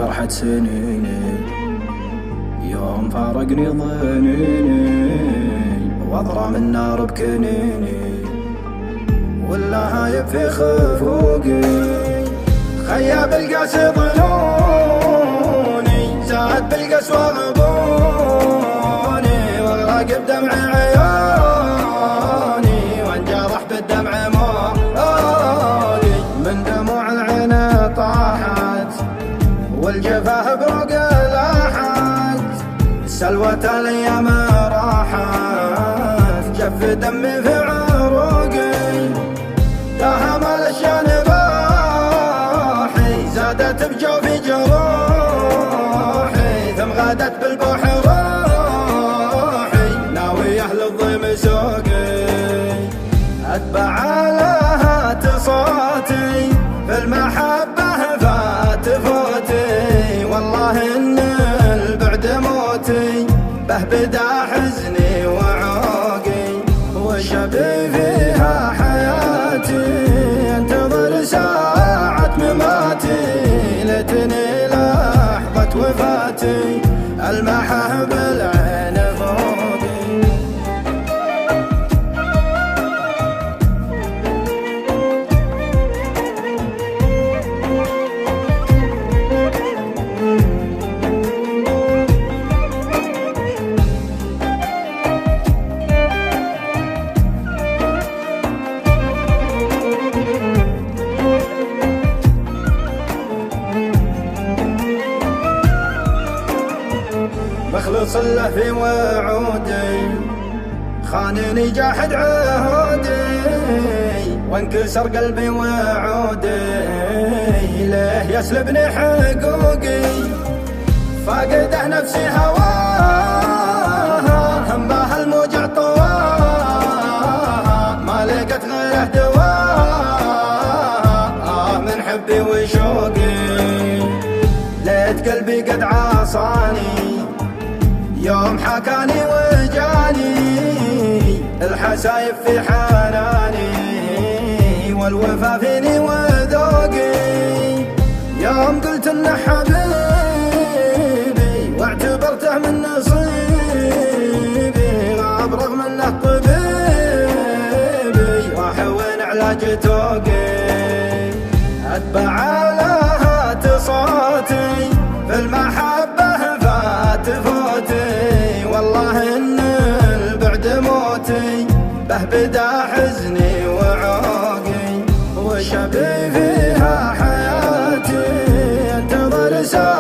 فرحة سنيني يوم فارقني ضنيني واضرم النار بكنيني ولا هايب في خفوقي خياب القاس ظنوني زاد بالقسوة غبوني واغرق بدمع عيوني وانجرح بالدمع موالي من دموع العين طاحت والجفاه بروق لاحت سلوة الايام راحت جف دمي في عروقي داهم الاشيان باحي زادت بجوفي جروحي ثم غادت بالبوح روحي ناوي اهل الضيم سوقي اتبع لهات صوتي في المحبة فات فوتي والله ان البعد موتي به بدا حزني وعوقي وشبي فيها حياتي انتظر ساعة مماتي ليتني لحظة وفاتي المحها بالعين فوقي بخلص له في وعودي خانني جاحد عهودي وانكسر قلبي وعودي ليه يسلبني حقوقي فاقده نفسي هواها همها الموجع طواها ما لقت غيره دواها من حبي وشوقي ليت قلبي قد عصاني يوم حكاني وجاني الحسايب في حناني والوفا فيني وذوقي يوم قلت انه حبيبي واعتبرته من نصيبي غاب رغم انه طبيبي واحوين علاج توقي اتبع لهات صوتي في المحبة فات فوتي والله ان البعد موتي به بدا حزني وعوقي وشبي فيها حياتي انتظر ساعة